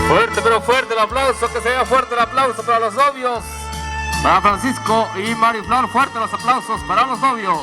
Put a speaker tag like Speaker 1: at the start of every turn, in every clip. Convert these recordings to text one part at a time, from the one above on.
Speaker 1: Fuerte, pero fuerte el aplauso, que se vea fuerte el aplauso para los novios. Para Francisco y Mariflor, fuerte los aplausos para los novios.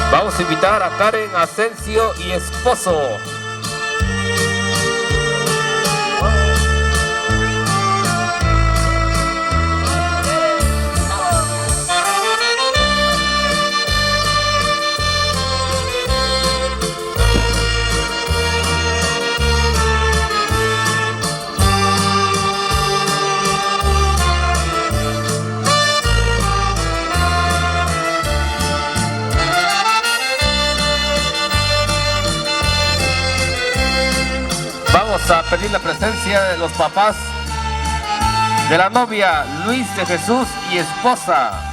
Speaker 1: Vamos a invitar a Karen Asensio y esposo. Vamos a pedir la presencia de los papás de la novia, Luis de Jesús y esposa.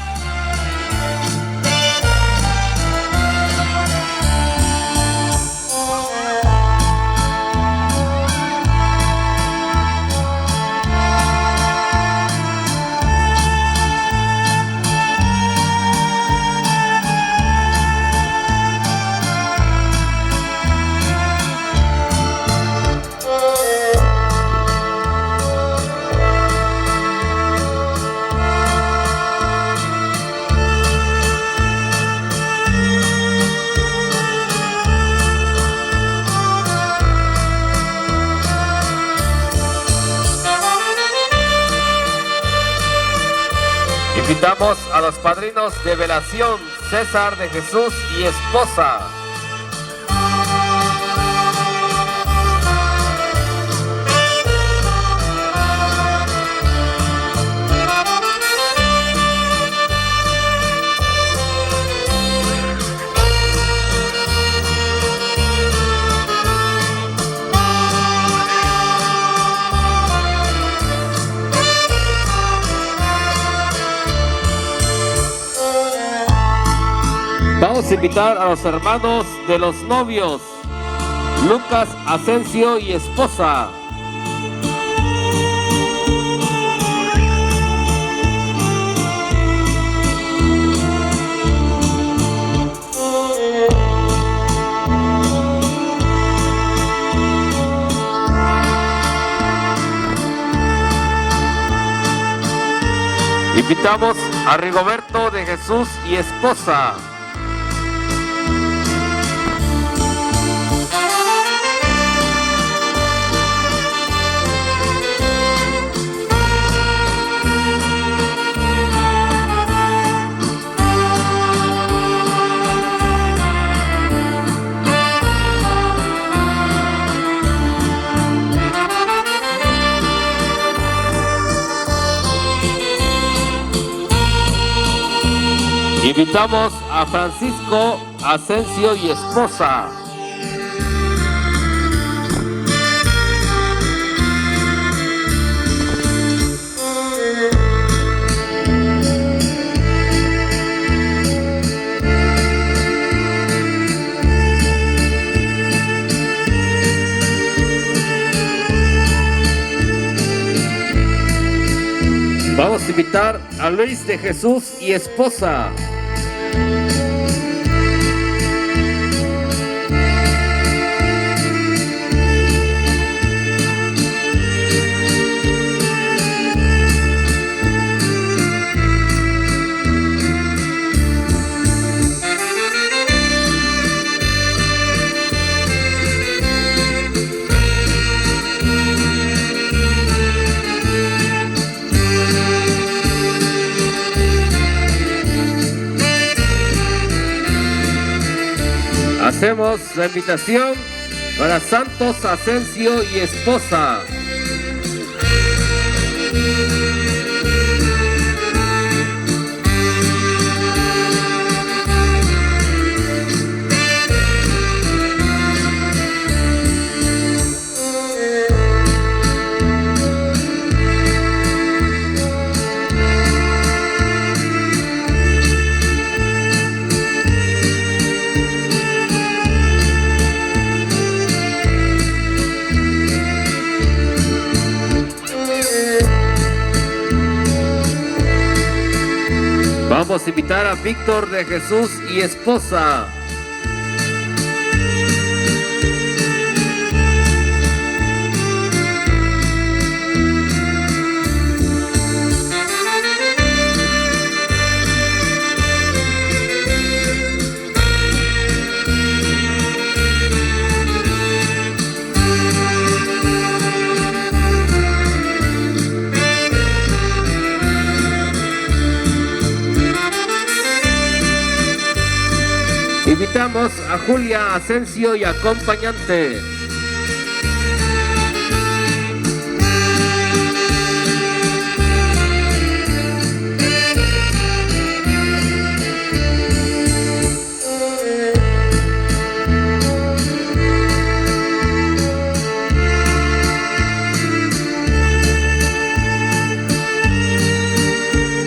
Speaker 1: Invitamos a los padrinos de velación, César de Jesús y esposa. Vamos a invitar a los hermanos de los novios, Lucas Asensio y esposa. Invitamos a Rigoberto de Jesús y esposa. Invitamos a Francisco Asensio y esposa. Vamos a invitar a Luis de Jesús y esposa. Hacemos la invitación para Santos Asensio y esposa. Vamos a invitar a Víctor de Jesús y esposa. Invitamos a Julia Asensio y acompañante.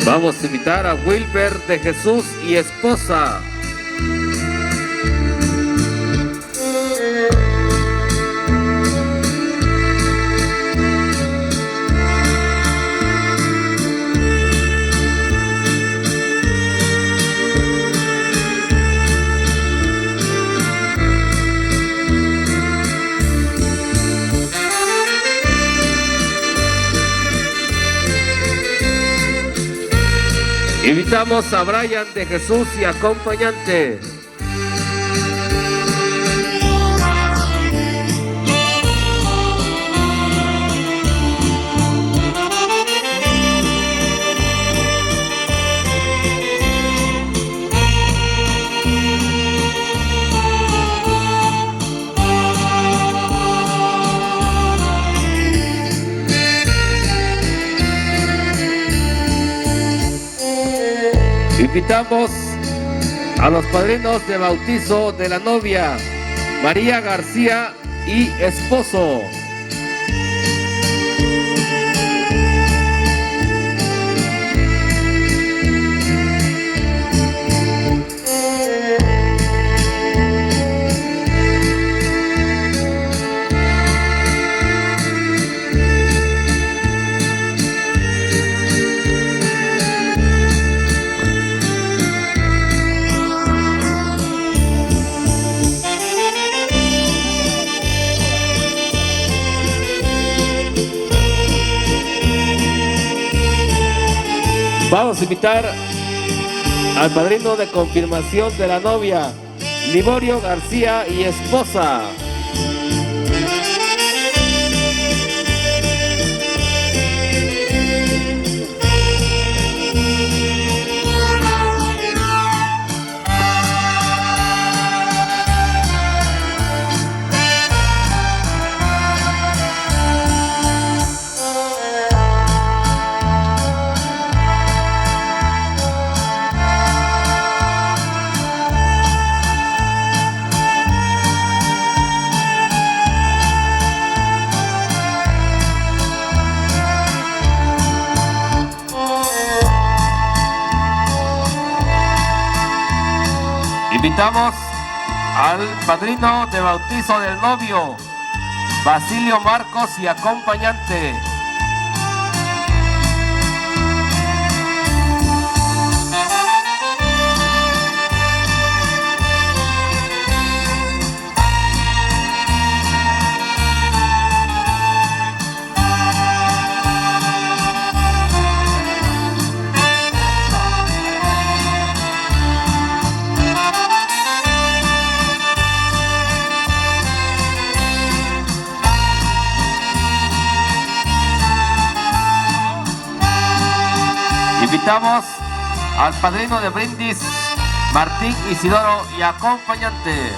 Speaker 1: Vamos a invitar a Wilber de Jesús y esposa. Invitamos a Brian de Jesús y acompañante. Invitamos a los padrinos de bautizo de la novia, María García y esposo. Vamos a invitar al padrino de confirmación de la novia, Liborio García y esposa. Invitamos al padrino de bautizo del novio, Basilio Marcos y acompañante. Invitamos al padrino de brindis, Martín Isidoro y acompañante.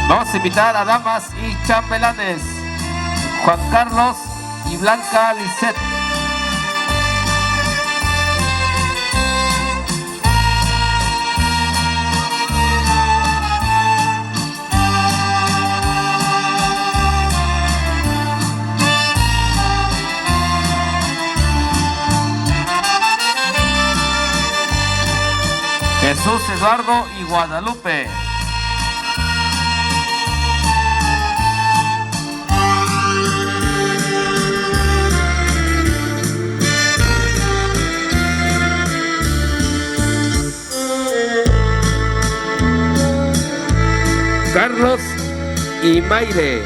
Speaker 1: Vamos a invitar a damas y chambelanes, Juan Carlos y Blanca Lisset. Jesús Eduardo y Guadalupe. Carlos y Maire.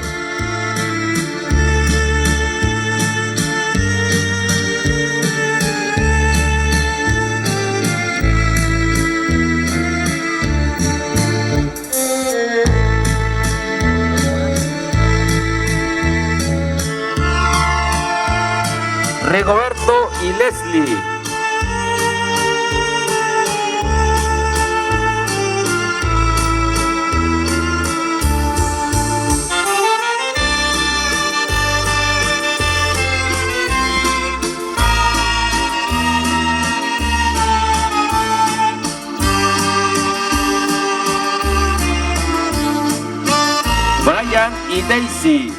Speaker 1: Rigoberto y Leslie. Brian y Daisy.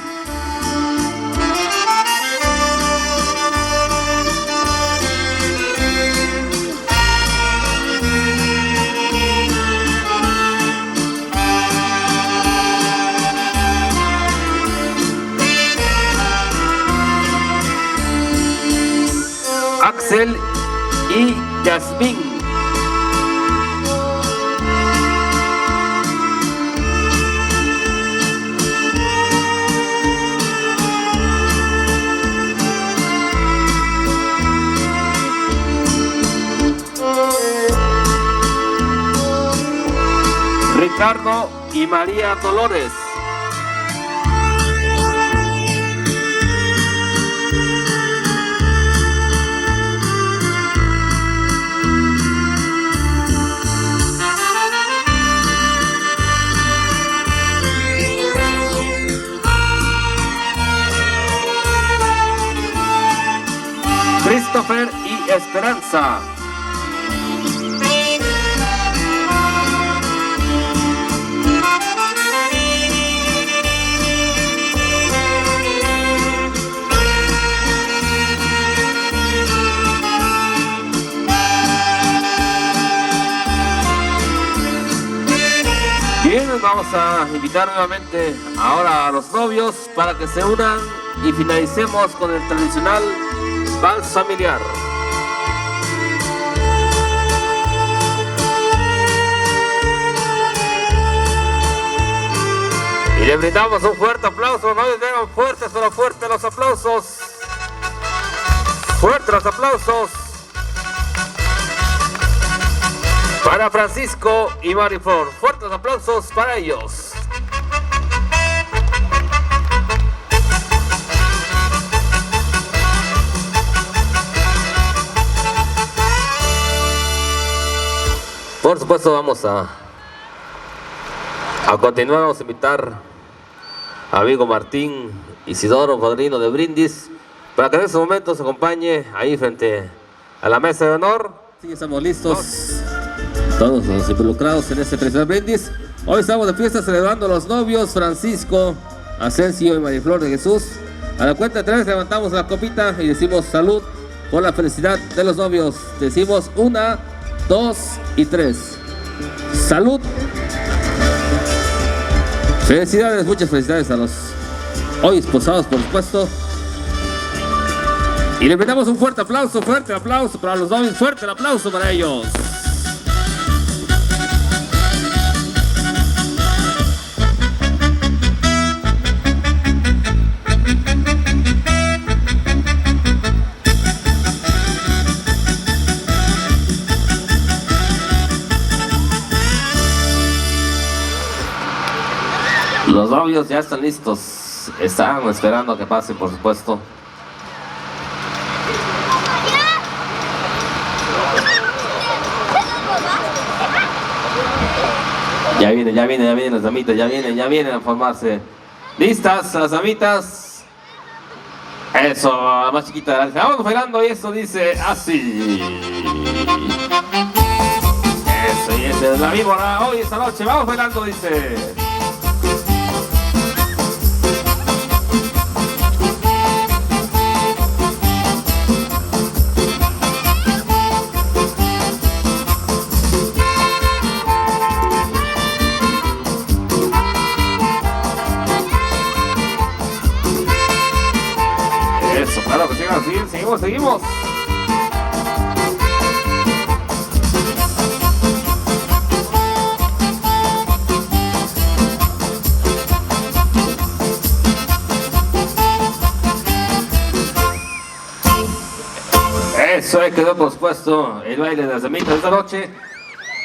Speaker 1: Axel y Yasmín. Ricardo y María Dolores. Christopher y Esperanza. Bien, vamos a invitar nuevamente ahora a los novios para que se unan y finalicemos con el tradicional vals familiar. Y le brindamos un fuerte aplauso, no les den fuertes, pero fuertes los aplausos. Fuertes los aplausos para Francisco y Mariflor. Fuertes aplausos para ellos. Por supuesto vamos a continuar, vamos a invitar a amigo Martín Isidoro, padrino de brindis, para que en este momento se acompañe ahí frente a la mesa de honor. Sí, estamos listos, todos los involucrados en este tradicional brindis. Hoy estamos de fiesta celebrando a los novios Francisco, Asensio y Mariflor de Jesús. A la cuenta de 3 levantamos la copita y decimos salud por la felicidad de los novios. Decimos 1, 2 y 3. Salud. Felicidades, muchas felicidades a los hoy esposados, por supuesto. Y le brindamos un fuerte aplauso para los novios, fuerte el aplauso para ellos. Los novios ya están listos, están esperando a que pasen, por supuesto. Ya vienen las damitas, ya vienen a formarse. ¿Listas las damitas? Eso, la más chiquita, vamos bailando y eso dice así. Eso, y esa es la víbora hoy esta noche, vamos bailando, dice. seguimos, seguimos. Eso quedó pospuesto el baile de las damitas de esta noche.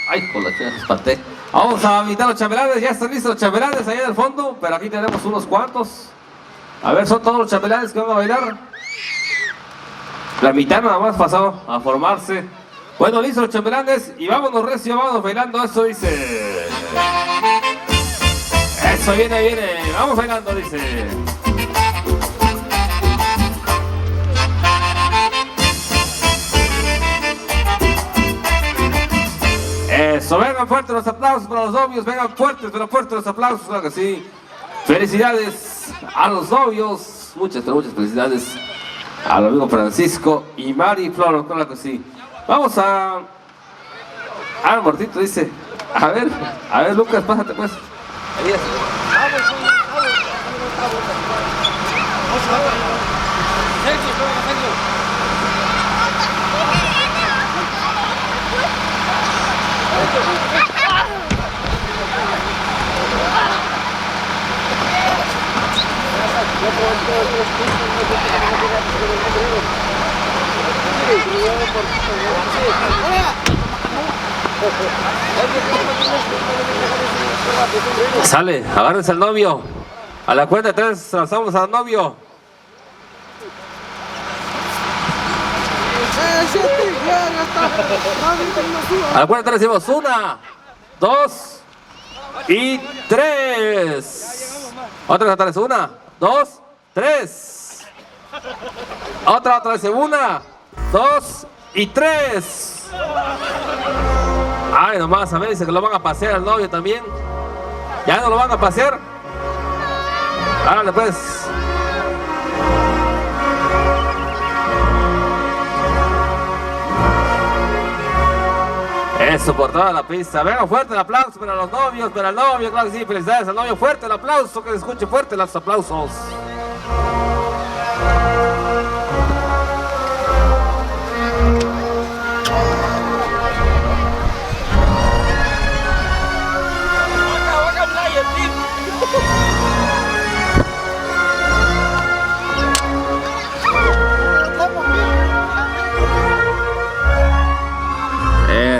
Speaker 1: Ay, por la que me espanté. Vamos a invitar a los chambelanes, ya están listos los chambelanes allá en el fondo, pero aquí tenemos unos cuantos. A ver, son todos los chambelanes que van a bailar. La mitad nada más pasó a formarse. Bueno, listos los chambelanes y vámonos recio, vámonos bailando, eso dice. Eso viene, vamos bailando, dice. Eso, vengan fuertes los aplausos para los novios, vengan fuertes, pero fuertes los aplausos, claro que sí. Felicidades a los novios, muchas felicidades al amigo Francisco y Mari Flor, claro que sí. Vamos a... Ah, Martito dice, a ver Lucas, pásate pues. Sale, agárrense al novio. A la cuenta de 3 lanzamos al novio. A la cuenta de 3 decimos 1, 2 y 3. Otra vez 1, 2, 3. Otra vez 1, 2 y 3. Ay, nomás, a ver, dice que lo van a pasear al novio también. ¿Ya no lo van a pasear? Árale pues. Eso por toda la pista. Venga, fuerte el aplauso para los novios, para el novio, claro que sí, felicidades al novio. Fuerte el aplauso, que se escuche fuerte los aplausos.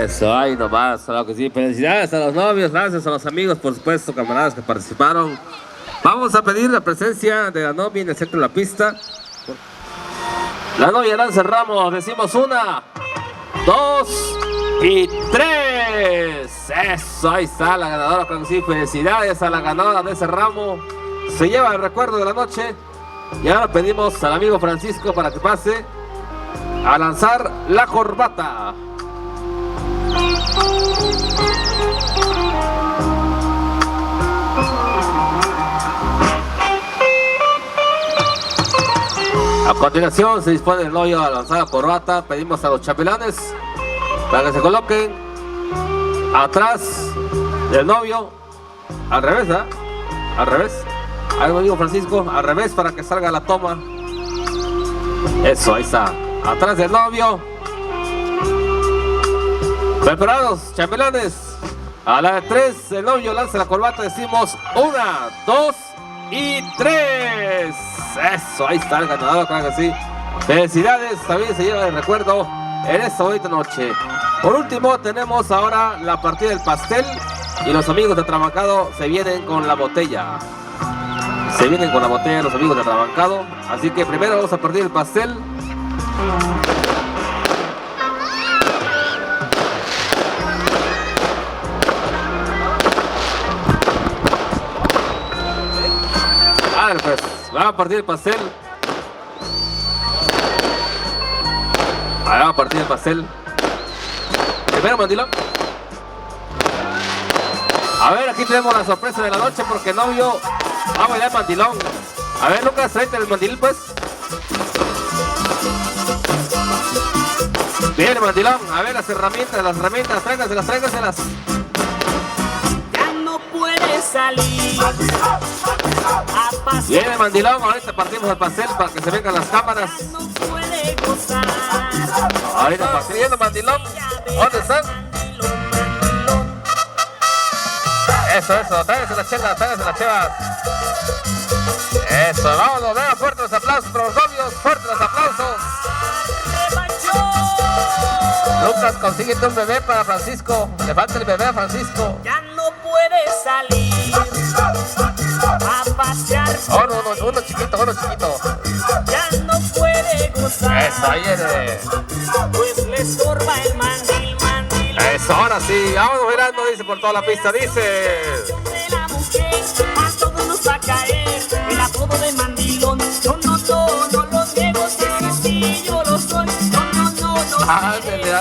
Speaker 1: Eso, ay nomás, claro que sí, felicidades a los novios, gracias a los amigos, por supuesto, camaradas que participaron. Vamos a pedir la presencia de la novia en el centro de la pista. La novia lanza el ramo, decimos 1, 2 y 3. Eso, ahí está la ganadora, claro que sí, felicidades a la ganadora de ese ramo. Se lleva el recuerdo de la noche. Y ahora pedimos al amigo Francisco para que pase a lanzar la corbata. A continuación se dispone el novio a lanzar la corbata. Pedimos a los chambelanes para que se coloquen atrás del novio. Al revés, ¿eh? Al revés. Ahí lo digo, Francisco, al revés para que salga la toma. Eso, ahí está. Atrás del novio. Preparados, chambelanes. A la de 3, el novio lanza la corbata. Decimos 1, 2 y 3. Eso, ahí está el ganador, claro que sí. Felicidades, también se lleva el recuerdo en esta bonita noche. Por último, tenemos ahora la partida del pastel. Y los amigos de Trabancado se vienen con la botella. Se vienen con la botella los amigos de Trabancado. Así que primero vamos a partir el pastel. A ver pues, vamos a partir el pastel. Vamos a partir el pastel. Primero, mandilón. A ver, aquí tenemos la sorpresa de la noche porque el novio va a bailar mandilón. A ver, Lucas, tráete el mandilón, pues. Bien, mandilón. A ver, las herramientas, tráigaselas.
Speaker 2: Ya no puede salir a pasear.
Speaker 1: Bien, mandilón. Ahorita partimos el pastel para que se vengan las cámaras.
Speaker 2: No puede puede gozar.
Speaker 1: Ahorita persiguiendo mandilón. ¿Dónde están?
Speaker 2: Mandilón, mandilón.
Speaker 1: Eso, tráiganse las chelas, tráiganse las chevas. Eso, vámonos, venga, fuertes los aplausos para los novios, fuertes los aplausos. Lucas, consíguete un bebé para Francisco. Le falta el bebé a Francisco.
Speaker 2: Ya no puede salir a pasear.
Speaker 1: Uno chiquito.
Speaker 2: Ya no puede gozar.
Speaker 1: Eso, ahí viene.
Speaker 2: Pues le estorba el mandil, mandil.
Speaker 1: Eso, ahora sí, vámonos bailando, dice por toda la pista, dice.
Speaker 2: De la mujer, a todos nos va a caer el apodo de mandilón. No lo niego, sí, yo lo soy. No.
Speaker 1: Ándele.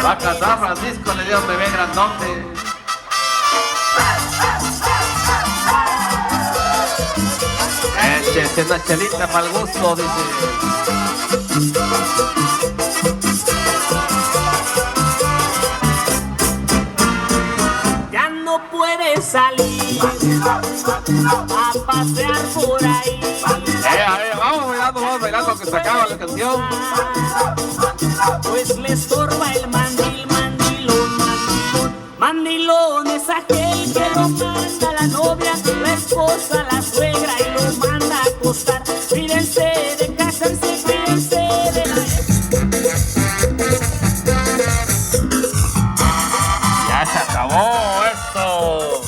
Speaker 1: Va a casar Francisco, le dio un bebé grandote. Échese una chelita para el gusto, dice.
Speaker 2: Ya no puede salir a pasear por ahí.
Speaker 1: Vamos bailando que se acaba la canción.
Speaker 2: Pues le estorba el mandil, mandilón, mandilón. Mandilón es aquel que lo manda la novia, la esposa, la suegra y lo manda a acostar. Cuídense de casarse, cuídense de
Speaker 1: Ya se acabó esto.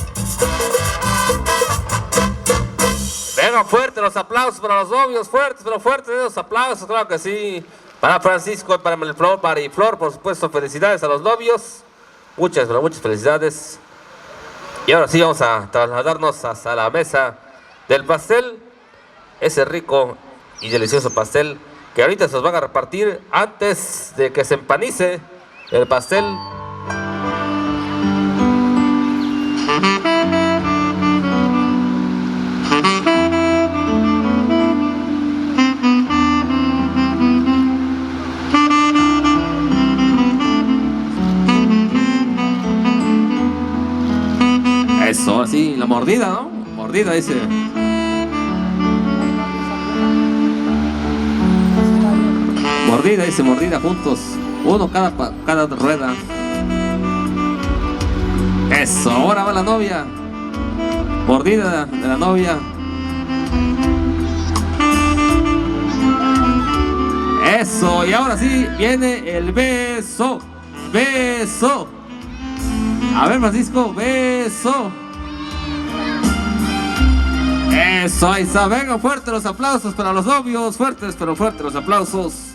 Speaker 1: Venga, fuertes los aplausos para los novios, fuertes los aplausos, claro que sí. Para Francisco, para Melflor, para Iflor, por supuesto, felicidades a los novios. Muchas felicidades. Y ahora sí vamos a trasladarnos hasta la mesa del pastel. Ese rico y delicioso pastel que ahorita se los van a repartir antes de que se empanice el pastel. Eso, así, la mordida, ¿no? Mordida, dice. Mordida juntos. Uno cada rueda. Eso, ahora va la novia. Mordida de la novia. Eso, y ahora sí viene el beso. Beso. A ver, Francisco, beso. Eso, ahí está. Venga, fuertes los aplausos para los novios. Fuertes, pero fuertes los aplausos.